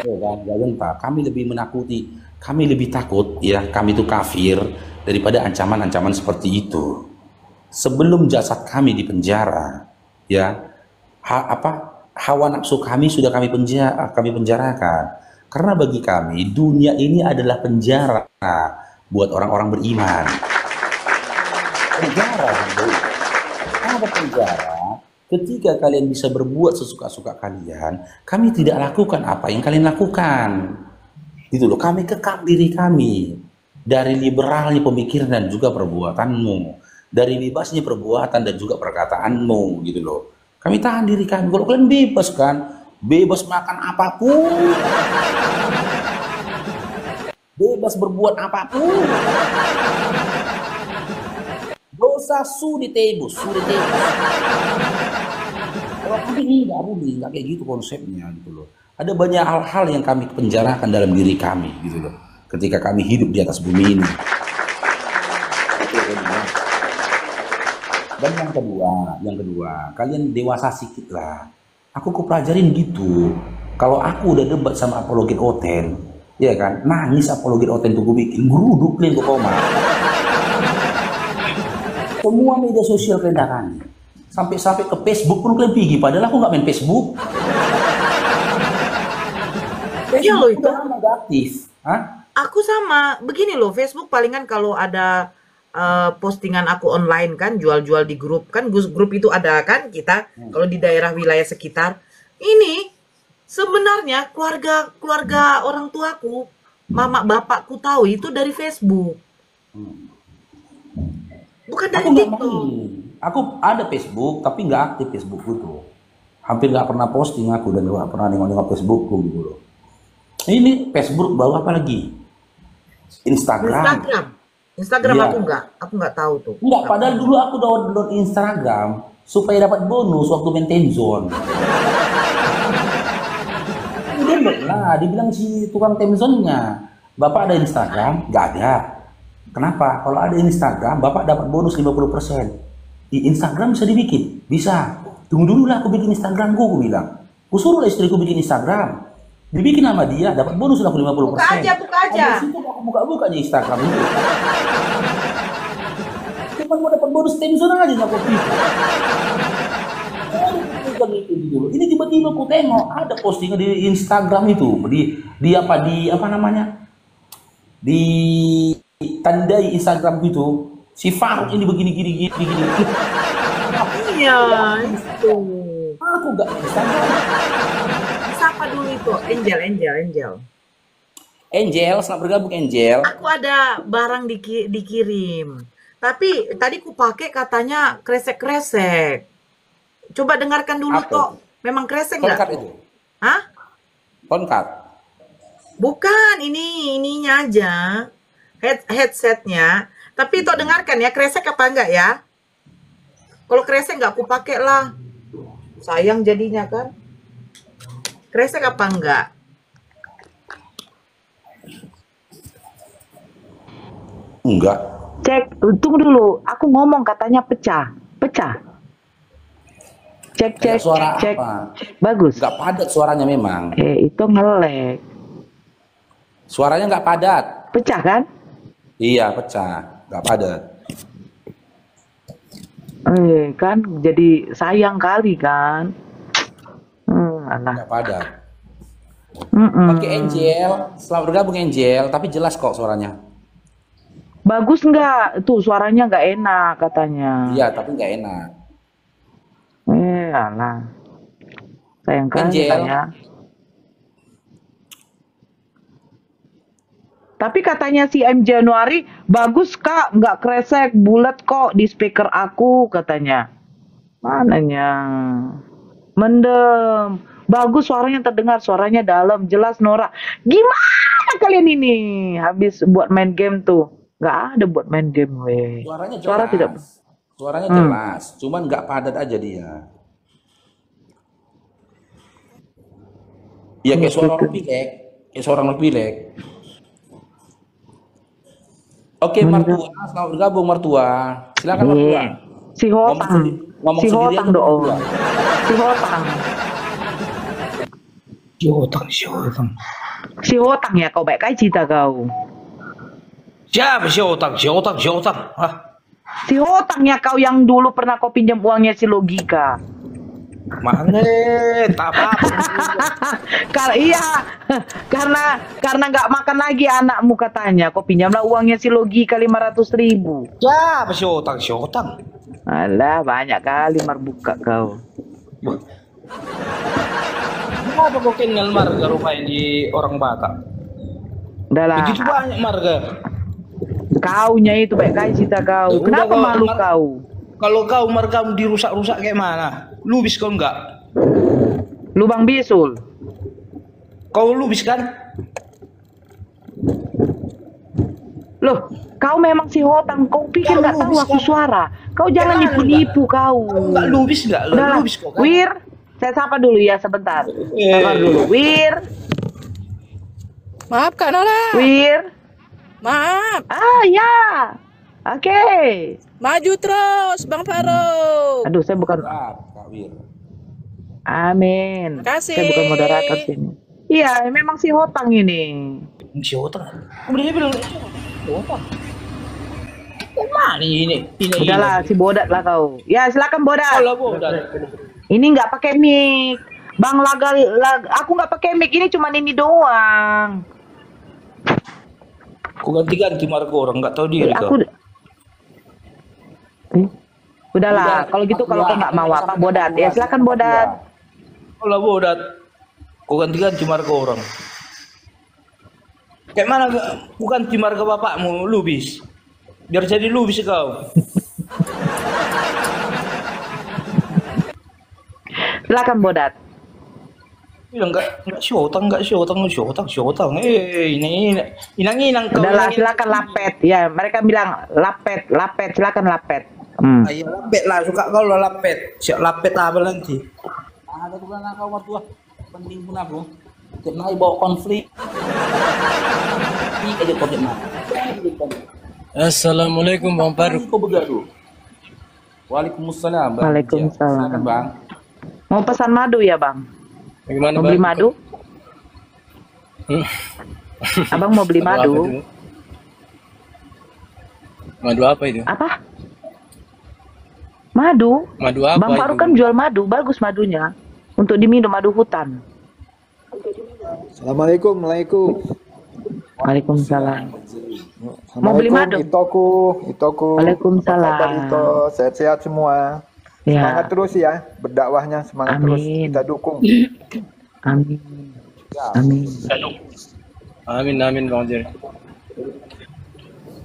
Nggak gentar. Kami lebih menakuti, kami lebih takut, ya, kami itu kafir daripada ancaman-ancaman seperti itu. Sebelum jasad kami di penjara, ya, hawa nafsu kami sudah kami penjarakan. Karena bagi kami dunia ini adalah penjara buat orang-orang beriman. Penjara, apa penjara? Ketika kalian bisa berbuat sesuka-suka kalian, kami tidak lakukan apa yang kalian lakukan. Gitu loh, kami kekang diri kami dari liberalnya pemikiran dan juga perbuatanmu, dari bebasnya perbuatan dan juga perkataanmu, gitu loh. Kami tahan diri kami. Kalau kalian bebas kan, bebas makan apapun, bebas berbuat apapun, dosa sudah tebus. Kalau kami nggak kayak gitu konsepnya, gitu loh. Ada banyak hal-hal yang kami penjarakan dalam diri kami, gitu loh. Ketika kami hidup di atas bumi ini. Dan yang kedua, kalian dewasa sedikit lah. Aku pelajarin gitu. Kalau aku udah debat sama apologet Oten, ya kan, nangis apologet Oten tuh gue bikin geruduk kalian ke koma. Semua media sosial kalian darahkan. Sampai ke Facebook pun kalian pergi. Padahal aku nggak main Facebook. Iya loh itu. Nggak aktif. Hah? Aku sama. Begini loh, Facebook palingan kalau ada postingan aku online kan, jual-jual di grup. Kan grup itu ada kan kita, kalau di daerah wilayah sekitar. Ini sebenarnya keluarga orang tuaku, mama bapakku tahu itu dari Facebook. Bukan dari TikTok. Aku ada Facebook, tapi nggak aktif Facebook itu. Hampir nggak pernah posting aku dan nggak pernah nengok-nengok Facebookku gitu loh. Ini Facebook baru apa lagi? Instagram Ya. Aku nggak tahu tuh. Enggak, padahal dulu aku download Instagram supaya dapat bonus waktu main Tenzone. Download lah, dibilang si tukang Tenzone-nya, Bapak ada Instagram? Nggak ada. Kenapa? Kalau ada Instagram, Bapak dapat bonus 50%. Di Instagram bisa dibikin? Bisa. Tunggu dulu lah aku bikin Instagramku, aku bilang. Aku suruh istriku bikin Instagram. Dibikin sama dia, dapat bonus lah 50%. Buka aja. Habis itu aku buka-buka di Instagram itu. Cuma mau dapat bonus Tenzone aja aku pikir. gitu loh. Ini tiba-tiba aku tengok ada postingan di Instagram itu, di apa namanya? Di tandai Instagram gitu. Si Faruk ini begini gini gini gini. Iya, itu. Aku gak Instagram. Siapa dulu itu? Angel. Angel, selamat bergabung Angel. Aku ada barang dikirim. Tapi tadi ku pakai katanya kresek-kresek. Coba dengarkan dulu Apa? kok. Memang kresek Tongkat nggak? itu. Hah? Tongkat. Bukan, ininya aja. Headsetnya. Tapi itu dengarkan ya, kresek apa enggak ya? Kalau kresek nggak aku pakai lah. Sayang jadinya kan. Kresek apa enggak? Enggak. Cek, tunggu dulu. Aku ngomong katanya pecah. Cek. Suara apa? Bagus. Enggak padat suaranya memang. Itu ngelek. Suaranya enggak padat. Pecah kan? Iya, pecah. Enggak padat. Kan jadi sayang kali kan. Alah. Enggak padat. Oke Angel, selamat bergabung Angel, tapi jelas kok suaranya. Bagus nggak? Tuh suaranya nggak enak katanya. Iya, tapi nggak enak. Alah. Sayang kan Angel. katanya. Tapi katanya si M Januari bagus kak, nggak kresek, bulat kok di speaker aku katanya. Mananya? Mendem. Bagus suaranya terdengar, suaranya dalam, jelas Nora. Gimana kalian ini? Habis buat main game tuh. Nggak ada buat main game weh. Suaranya jelas. Suara tidak. Suaranya jelas, cuman nggak padat aja dia. Iya kayak suara orang pilek, Oke Martua, selamat bergabung Martua. Silakan Martua. Si Hotang. Ngomong Si sendiri Hotang aja, doang. Martua. Si Hotang ya kau baik aja cita kau. Siapa si Otang? Hah? Si Hotang ya kau yang dulu pernah kau pinjam uangnya si Logika. Mana? Tak apa-apa. Karena nggak makan lagi anakmu katanya. Kau pinjamlah uangnya si Logika 500.000. Siapa si Otang? Alah banyak kali marbuka kau. Kenapa kau kenal marga rupanya di orang Batak? Udah lah. Begitu banyak marga. Kaunya itu baik aja cita kau. Udah, Kenapa kau malu kau? Kalau kau margamu dirusak-rusak kayak mana? Lubis kau enggak? Lubang bisul. Kau lubis kan? Loh, kau memang si Hotang. Kau pikir nggak tahu aku suara? Kau jangan nipu-nipu kau. Enggak lubis enggak? Udah lah. Lubis kau kan? Wir, saya sapa dulu ya sebentar. Sabar dulu. Wir. Maaf Kak Nora. Wir. Maaf. Ya. Oke. Maju terus Bang Faruk. Aduh, saya bukan. Kak Wir. Terima Amin. kasih. Saya bukan moderator sini. Iya, memang si Hotang ini. Si Otang. Kemudian dia bilang si Otang. Mana ini? Udahlah, si Bodat lah kau. Ya, silakan Bodat. Kalau Bodat. Ini nggak pakai mic. Bang aku nggak pakai mic. Ini cuma ini doang. Aku ganti-ganti marga orang nggak tahu diri kau. Udahlah, kalau gitu kalau kau nggak mau apa Bodat. Ya silakan Bodat. Kalau Bodat, kau ganti-ganti marga orang. Kayak mana bukan di marga bapakmu lubis? Biar jadi lubis kau. Silakan Bodat. Bilang enggak syotang. Ini inang kau. Udahlah, silakan lapet. Ya, mereka bilang lapet, silakan lapet. Ayo lapet lah, suka kau lo lapet. Siap lapet apa nanti? Ada tuh kan kau Martua. Penting pun aku. Jangan bawa konflik. Ini aja kau jangan. Assalamualaikum Bang Faruk. Kau begaduh. Waalaikumsalam. Bang. Waalaikumsalam. Silakan, Bang. Mau pesan madu ya Bang? Bagaimana Mau beli madu? Abang mau beli madu? Madu apa itu? Apa? Madu? Madu apa Bang Faruk itu? kan jual madu, bagus madunya. untuk diminum madu hutan. Assalamualaikum, Waalaikumsalam. Mau beli madu? Itoku. Waalaikumsalam. Apa kabar Ito? Sehat-sehat semua. Ya. Semangat terus ya, berdakwahnya semangat terus. Kita dukung. Amin. Ya. Amin Bang Jerry.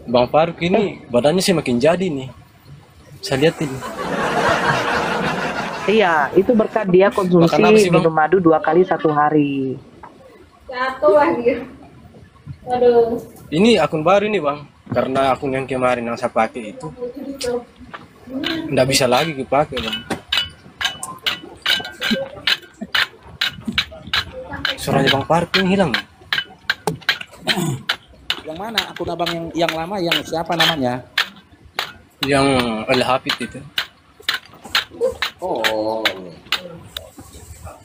Bang Faruk ini badannya sih makin jadi nih. Saya lihat ini. Iya, itu berkat dia konsumsi Makan apa sih, Bang? minum madu 2 kali 1 hari. Jatuh lagi. Aduh. Ini akun baru nih Bang, karena akun yang kemarin yang saya pakai itu nggak bisa lagi dipakai Bang. Suaranya Bang Faruk ini hilang. Yang mana akun abang yang lama, yang siapa namanya? Yang Al Hafid itu. Oh.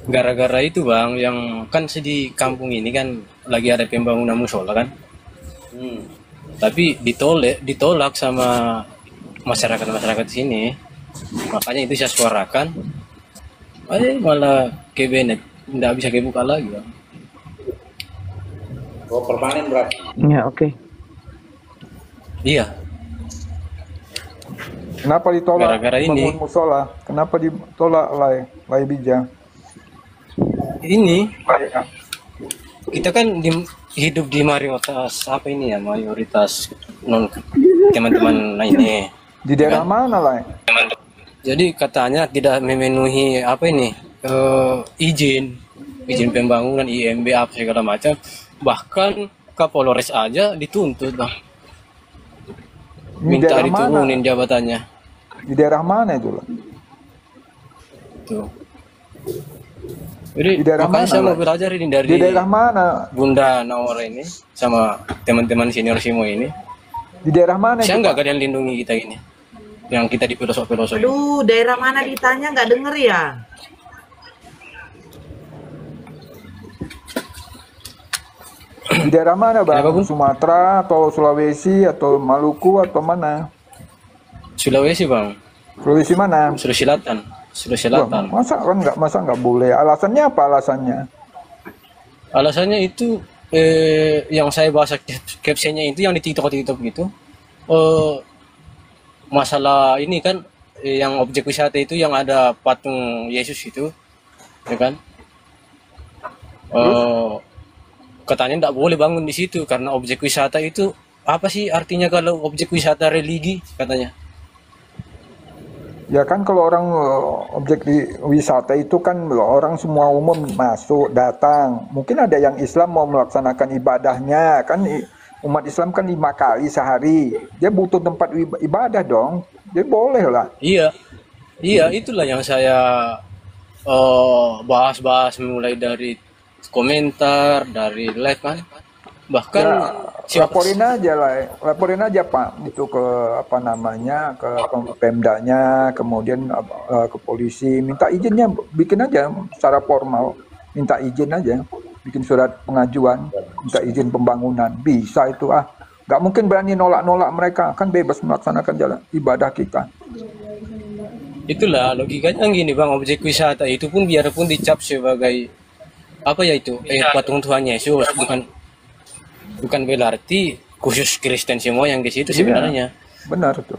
Gara-gara itu Bang, yang kan di kampung ini kan lagi ada pembangunan musola kan. Tapi ditolak sama masyarakat sini. Makanya itu saya suarakan. Malah ke Bennett nggak bisa kebuka lagi Bang. Oh, permanen berarti. Ya, oke. Iya. Kenapa ditolak? Gara-gara ini. Bangun musola. Kenapa ditolak Lai Bija? Ini kita kan hidup di mayoritas apa ini ya, mayoritas non teman-teman lainnya. Di daerah mana Lai? Jadi katanya tidak memenuhi apa ini izin pembangunan IMB apa segala macam. Bahkan Kapolres aja dituntut Bang. Minta diturunin jabatannya. Di daerah mana itu Lai? Tuh. Jadi Di daerah makanya mana, saya mau Lai? belajar ini dari Di daerah mana? Bunda Nawar ini sama teman-teman senior semua ini. Di daerah mana Saya itu? nggak Pak? ada yang lindungi kita ini. Yang kita di pelosok-pelosok ini. Aduh, daerah mana ditanya nggak denger ya? Di daerah mana Bang? Sumatera atau Sulawesi atau Maluku atau mana? Sulawesi Bang. Sulawesi mana? Sulawesi Selatan. Sulawesi Selatan. Wah, masa nggak boleh? Alasannya apa alasannya? Alasannya itu yang saya bahas captionnya itu yang di TikTok gitu. Masalah ini kan yang objek wisata itu yang ada patung Yesus itu, ya kan? Katanya tidak boleh bangun di situ karena objek wisata itu apa sih artinya kalau objek wisata religi katanya? Ya kan kalau orang objek wisata itu kan orang semua umum masuk datang. Mungkin ada yang Islam mau melaksanakan ibadahnya kan umat Islam kan 5 kali sehari. Dia butuh tempat ibadah dong. Dia boleh lah. Iya, itulah yang saya bahas mulai dari komentar, dari live kan. Bahkan ya, laporin aja Pak itu ke apa namanya ke Pemdanya, kemudian ke polisi, minta izinnya, bikin aja secara formal, minta izin aja, bikin surat pengajuan, minta izin pembangunan, bisa itu nggak mungkin berani nolak mereka, kan bebas melaksanakan jalan ibadah kita. Itulah logikanya gini Bang, objek wisata itu pun biarpun dicap sebagai apa ya itu patung Tuhan Yesus, bukan berarti khusus Kristen semua yang di situ sebenarnya. Benar tuh.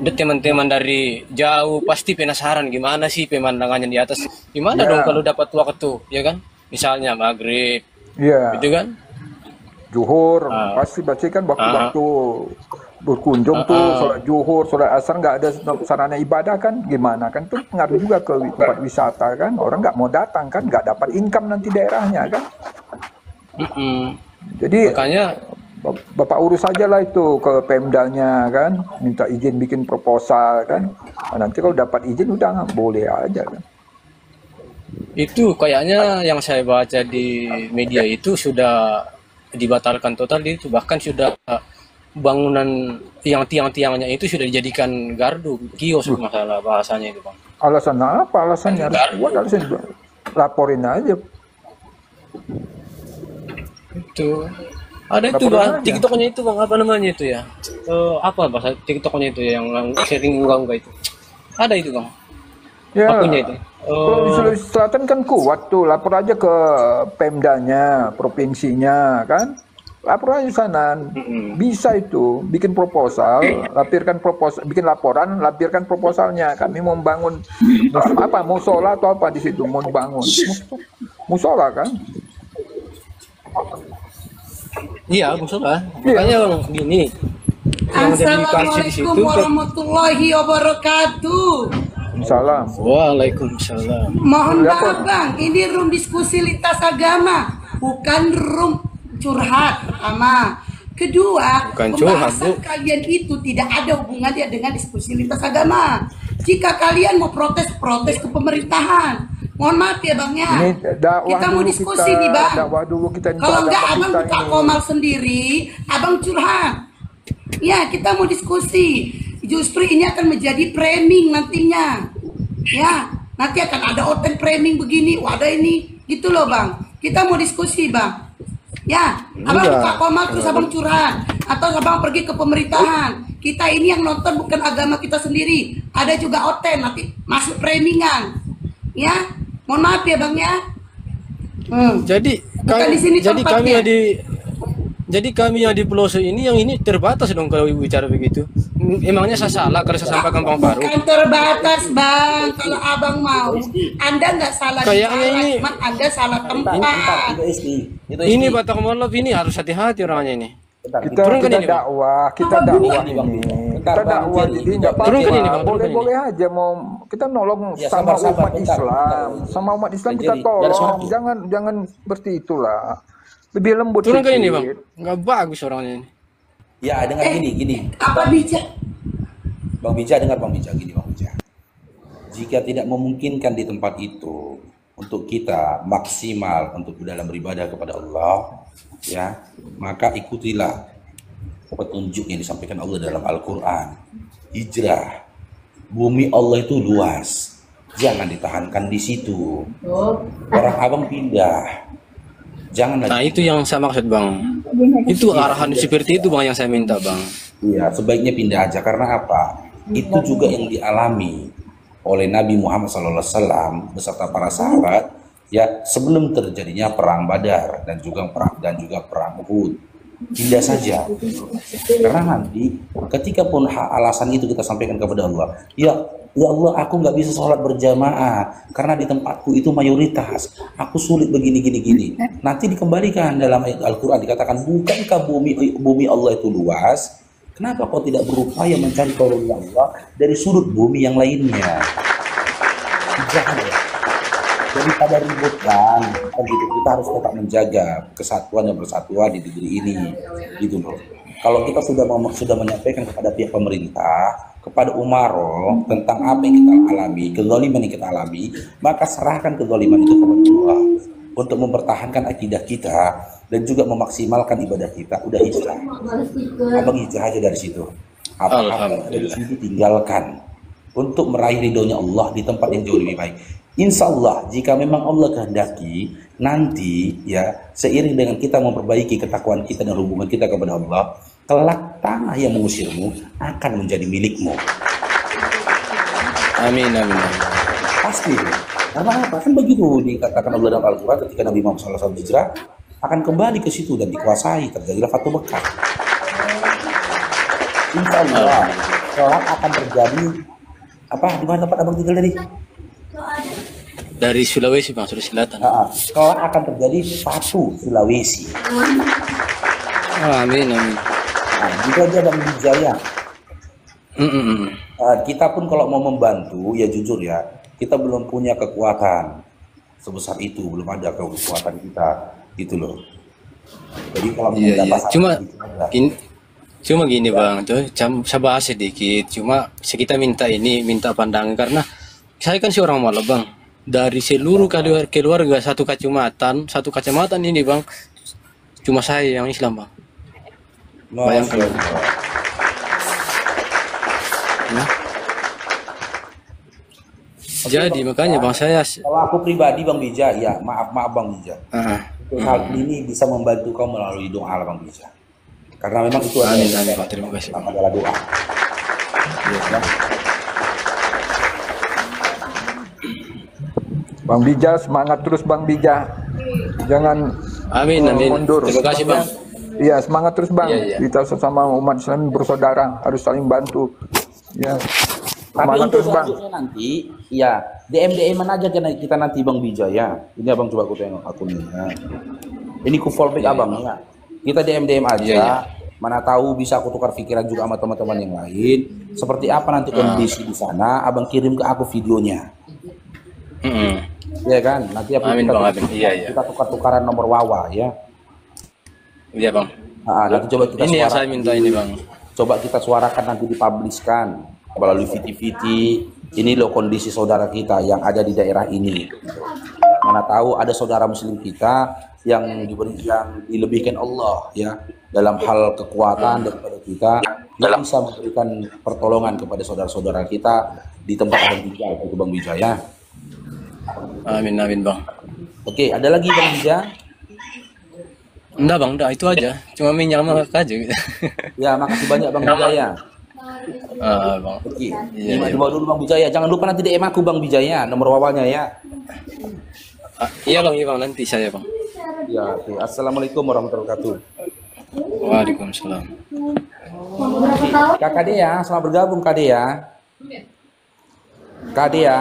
Teman-teman dari jauh pasti penasaran gimana sih pemandangannya di atas. Gimana dong kalau dapat waktu, ya kan? Misalnya maghrib, gitu kan? Zuhur, pasti kan waktu-waktu berkunjung tuh, sholat zuhur, sholat asar nggak ada sarana ibadah kan, gimana kan? Itu pengaruh juga ke tempat wisata kan. Orang nggak mau datang kan, nggak dapat income nanti daerahnya kan. Jadi makanya Bapak urus aja lah itu ke Pemdanya kan, minta izin bikin proposal kan. Nanti kalau dapat izin udah boleh aja kan. Itu kayaknya yang saya baca di media itu sudah dibatalkan total itu, bahkan sudah bangunan yang tiang-tiangnya itu sudah dijadikan gardu, kios masalah bahasanya itu Bang. Alasan apa? Alasannya harus kuat, alasannya laporin aja. Itu ada itu Bang, TikToknya itu Bang, apa namanya itu ya? Apa bahasa TikToknya itu yang sering unggah itu? Ada itu Bang. Ya, Pakunya itu. kalau di Sulawesi Selatan kan kuat tuh, lapor aja ke Pemdanya, provinsinya kan. Lapor aja sana, bisa itu, bikin proposal, bikin laporan, lampirkan proposalnya. Kami mau membangun musola atau apa di situ, mau bangun musola kan? Iya, musola. Makanya gini. Yang jadi kasih di situ. Assalamualaikum warahmatullahi wabarakatuh. Salam. Waalaikumsalam. Mohon maaf bang, ini room diskusi lintas agama, bukan room curhat. Pertama, kedua, Bukan curhat, pembahasan Bu. kalian itu tidak ada hubungannya dengan diskusi lintas agama. Jika kalian mau protes ke pemerintahan, mohon maaf ya bang ya. Ini dakwah Kita mau dulu, diskusi nih bang. dakwah dulu kita. Kalau enggak agama abang kita buka ini. komal sendiri, abang curhat. Ya kita mau diskusi. Justru ini akan menjadi framing nantinya. Ya nanti akan ada open framing begini. Wadah ini gitu loh bang. Kita mau diskusi bang. Ya abang Iya. buka komal terus abang curhat. Atau abang pergi ke pemerintahan. Kita ini yang nonton bukan agama kita sendiri. Ada juga oten nanti masuk framingan. Ya mohon maaf ya bang ya. Jadi Bukan di sini tempatnya. Jadi kami yang di pelosok ini yang ini terbatas dong kalau bicara begitu. Emangnya saya salah kalau saya sampaikan Bang Faruk? Bukan terbatas bang, kalau abang mau, Anda nggak salah di Kayaknya arah, ini- cuman Anda salah tempat. Ini Batak Molov ini harus hati-hati orangnya ini. Kita dakwah, kita dakwah ini. Kita dakwah jadi nggak Turunkan ini, apa-apa. Bang, Boleh-boleh aja mau kita nolong Ya, sama sabar, umat bentar. Islam, sama umat Islam kita Jadi, tolong. garis waktu. Jangan seperti itulah. Lebih lembut Turunkan ini sedikit. Bang, nggak bagus orangnya ini. Ya, dengar gini. Apa bicara? Bang Bija, dengar Bang Bija, gini Bang Bija. Jika tidak memungkinkan di tempat itu untuk kita maksimal untuk dalam beribadah kepada Allah, ya, maka ikutilah petunjuk yang disampaikan Allah dalam Al-Quran. Hijrah, bumi Allah itu luas, jangan ditahankan di situ. Orang abang pindah, jangan Nah itu yang saya maksud Bang. Itu arahan seperti itu Bang yang saya minta Bang. Iya, sebaiknya pindah aja. Karena apa? Itu juga yang dialami oleh Nabi Muhammad SAW beserta para sahabat ya sebelum terjadinya perang Badar dan juga perang Uhud. Pindah saja. Karena nanti ketika pun alasan itu kita sampaikan kepada Allah, ya Allah, aku nggak bisa sholat berjamaah karena di tempatku itu mayoritas. Aku sulit begini. Nanti dikembalikan dalam ayat Al-Quran dikatakan, bukankah bumi Allah itu luas? Kenapa kau tidak berupaya mencari karunia Allah dari sudut bumi yang lainnya? Jangan ya. Daripada ributkan, gitu. Kita harus tetap menjaga kesatuan dan persatuan di negeri ini, gitu loh. Kalau kita sudah menyampaikan kepada pihak pemerintah, kepada Umaro tentang apa yang kita alami, kezaliman yang kita alami, maka serahkan kezaliman itu kepada Allah untuk mempertahankan akidah kita dan juga memaksimalkan ibadah kita. Udah hijrah, abang hijrah aja dari situ. Apa-apa dari situ tinggalkan untuk meraih ridhonya Allah di tempat yang jauh lebih baik. Insya Allah, jika memang Allah kehendaki, nanti ya seiring dengan kita memperbaiki ketakwaan kita dan hubungan kita kepada Allah, kelak tanah yang mengusirmu akan menjadi milikmu. Amin. Pasti. Karena apa? Kan begitu dikatakan Allah dalam Al-Quran ketika Nabi Muhammad SAW hijrah, akan kembali ke situ dan dikuasai, terjadilah Fatu Mekah. Insya Allah, kelak akan terjadi apa? Di mana tempat abang tinggal tadi? Dari Sulawesi Bang, Sulawesi Selatan. Kelak akan terjadi Fatu Sulawesi. Amin. Nah, juga aja Bang Wijaya. Kita pun kalau mau membantu, ya jujur ya, kita belum punya kekuatan sebesar itu, belum ada kekuatan kita, gitu loh. Jadi kalau Iya. pasangan, Cuma gini Bang, tuh saya bahas sedikit. Cuma kita minta pandangan karena saya kan seorang malah Bang. Dari seluruh keluarga satu kecamatan ini Bang, cuma saya yang Islam Bang. Bayangkan. Nah. Jadi makanya Bang saya. Kalau aku pribadi Bang Bija, ya maaf Bang Bija. Untuk hal ini bisa membantu kau melalui doa Bang Bija. Karena memang itu Amin, Pak. Terima kasih. Adalah doa. Ya. Bang Bija, semangat terus Bang Bija. Jangan Amin, amin. mundur. Terima kasih, Bang. Iya, semangat terus Bang. Iya, iya. Kita sesama umat Islam bersaudara, harus saling bantu. Ya. Tapi Semangat untuk terus Bang. selanjutnya nanti, ya DM aja kita nanti Bang Bija ya. Ini abang coba aku tengok akunnya. Ini ku follow back abang ya. Kita DM aja. Iya, iya. Mana tahu bisa aku tukar pikiran juga sama teman-teman yang lain. Seperti apa nanti kondisi di sana, abang kirim ke aku videonya. Iya kan? Nanti Amin, Bang, amin. Iya. kita tukar-tukaran nomor wawa ya. Iya, Bang. Nah, nanti coba kita Ini yang saya minta ini, Bang. Coba kita suarakan nanti dipubliskan melalui VT. Ini loh kondisi saudara kita yang ada di daerah ini. Mana tahu ada saudara muslim kita yang dilebihkan Allah ya dalam hal kekuatan daripada kita, yang bisa memberikan pertolongan kepada saudara-saudara kita di tempat yang tinggal itu Bang Bija ya. Amin, amin, Bang. Oke, ada lagi Bang Bija? Enggak, Bang, enggak, itu aja. Cuma minyak aja. Ya, makasih banyak Bang Bija ya. Bang. Oke, Iya. dibawa dulu Bang Bija ya. Jangan lupa nanti DM aku Bang Bija ya, nomor wawanya ya. Iya, Bang, nanti saya, Bang. Ya, oke. Assalamualaikum warahmatullahi wabarakatuh. Waalaikumsalam. Kakak Dea, selamat bergabung Kak Dea. Kak Dea.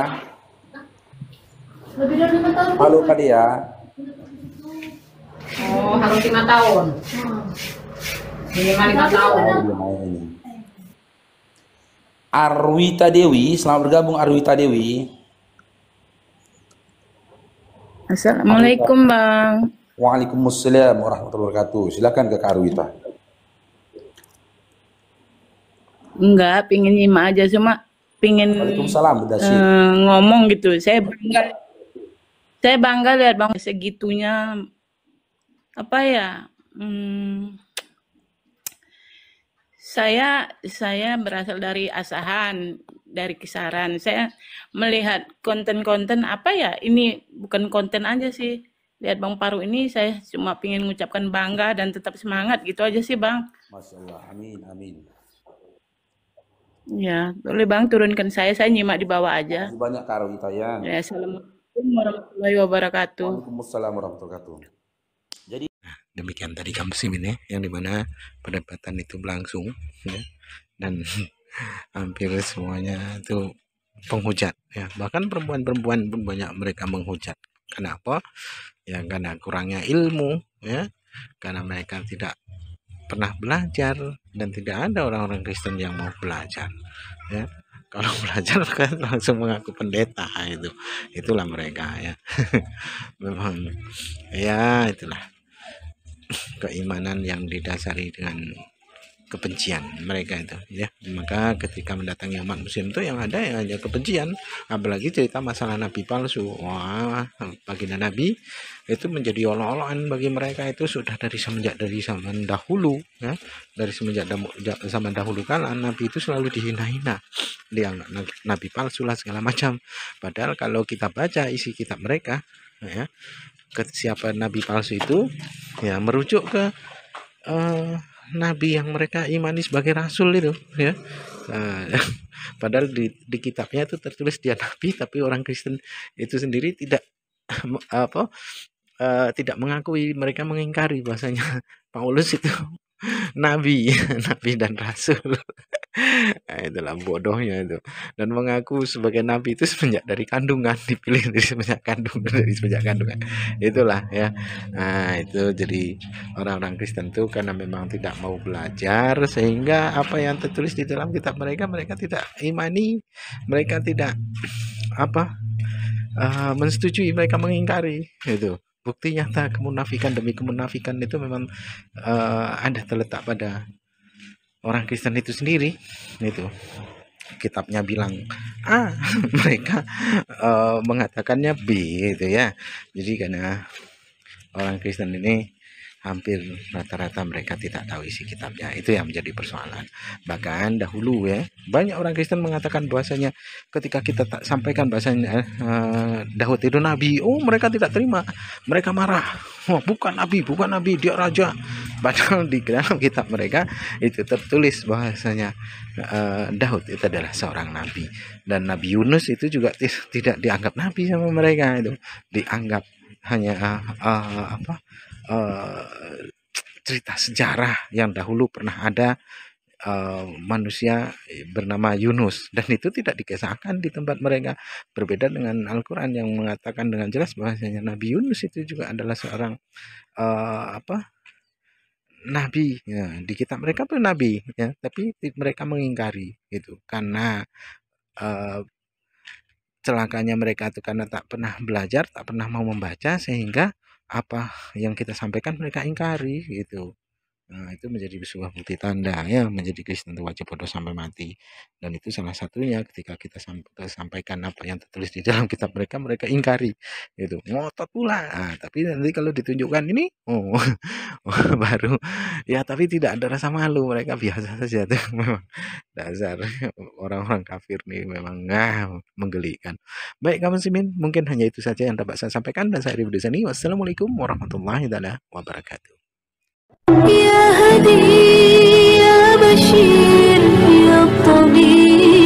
Lebih dari 5 tahun. Halo Kak Dea. Oh, harus 5 tahun. Minimal 5 tahun. Arwita Dewi, selamat bergabung Arwita Dewi. Assalamualaikum Bang. Waalaikumsalam warahmatullahi wabarakatuh. Silakan ke Kak Arwita. Enggak, pingin nyimak aja, cuma pingin Waalaikumsalam, Bunda Syi. ngomong gitu. Saya bangga lihat Bang segitunya, apa ya, saya berasal dari Asahan, dari Kisaran. Saya melihat konten-konten apa ya, ini bukan konten aja sih. Lihat Bang Paru ini, saya cuma pingin mengucapkan bangga dan tetap semangat gitu aja sih Bang. Masya Allah, amin, amin. Ya, boleh Bang turunkan saya nyimak di bawah aja. Terima kasih banyak Kak Arwita ya. Ya, assalamualaikum warahmatullahi wabarakatuh. Waalaikumsalam warahmatullahi wabarakatuh. Jadi demikian tadi kampus ini yang dimana perdebatan itu berlangsung ya, dan hampir semuanya itu penghujat ya, bahkan perempuan-perempuan pun banyak mereka menghujat. Kenapa? Ya karena kurangnya ilmu ya, karena mereka tidak pernah belajar dan tidak ada orang-orang Kristen yang mau belajar ya. Kalau belajar kan langsung mengaku pendeta, itulah mereka ya. Memang ya itulah keimanan yang didasari dengan kebencian mereka itu ya. Maka ketika mendatangi umat muslim itu yang ada kebencian, apalagi cerita masalah nabi palsu. Wah, baginda nabi itu menjadi olok-olokan bagi mereka itu sudah dari zaman dahulu ya. Dari semenjak zaman dahulu kala nabi itu selalu dihina-hina, dianggap nabi palsu lah segala macam. Padahal kalau kita baca isi kitab mereka ya, siapa nabi palsu itu ya merujuk ke nabi yang mereka imani sebagai rasul itu ya. Padahal di kitabnya itu tertulis dia nabi, tapi orang Kristen itu sendiri tidak tidak mengakui, mereka mengingkari bahasanya Paulus itu nabi dan rasul. Nah, itulah bodohnya itu. Dan mengaku sebagai nabi itu semenjak dari kandungan, dipilih dari semenjak kandungan. Itulah ya. Nah, itu jadi orang-orang Kristen itu karena memang tidak mau belajar, sehingga apa yang tertulis di dalam kitab mereka tidak imani, mereka tidak mensetujui, mereka mengingkari itu. Bukti nyata kemunafikan demi kemunafikan itu memang ada terletak pada orang Kristen itu sendiri. Itu kitabnya bilang A, mereka mengatakannya B itu ya. Jadi karena orang Kristen ini hampir rata-rata mereka tidak tahu isi kitabnya. Itu yang menjadi persoalan. Bahkan dahulu ya, banyak orang Kristen mengatakan bahwasanya ketika kita tak sampaikan bahasanya Daud itu nabi, oh mereka tidak terima, mereka marah. Oh, bukan nabi, dia raja. Padahal di dalam kitab mereka itu tertulis bahwasanya Daud itu adalah seorang nabi, dan Nabi Yunus itu juga tidak dianggap nabi sama mereka, itu dianggap hanya cerita sejarah yang dahulu pernah ada manusia bernama Yunus, dan itu tidak dikisahkan di tempat mereka. Berbeda dengan Al-Quran yang mengatakan dengan jelas bahwasanya Nabi Yunus itu juga adalah seorang nabi ya, di kitab mereka pun nabi ya, tapi mereka mengingkari itu karena celakanya mereka itu karena tak pernah belajar, tak pernah mau membaca, sehingga apa yang kita sampaikan mereka ingkari gitu. Nah, itu menjadi sebuah bukti tanda ya, menjadi Kristen itu wajib bodoh sampai mati. Dan itu salah satunya ketika kita sampaikan apa yang tertulis di dalam kitab mereka, mereka ingkari gitu, ngotot pula. Nah, tapi nanti kalau ditunjukkan ini baru ya, tapi tidak ada rasa malu, mereka biasa saja tuh. Memang dasar orang-orang kafir nih memang menggelikan. Baik kawan muslimin, mungkin hanya itu saja yang dapat saya sampaikan, dan saya Rifdi Sani. Wassalamualaikum warahmatullahi wabarakatuh. يا هدي يا بشير يا طبيب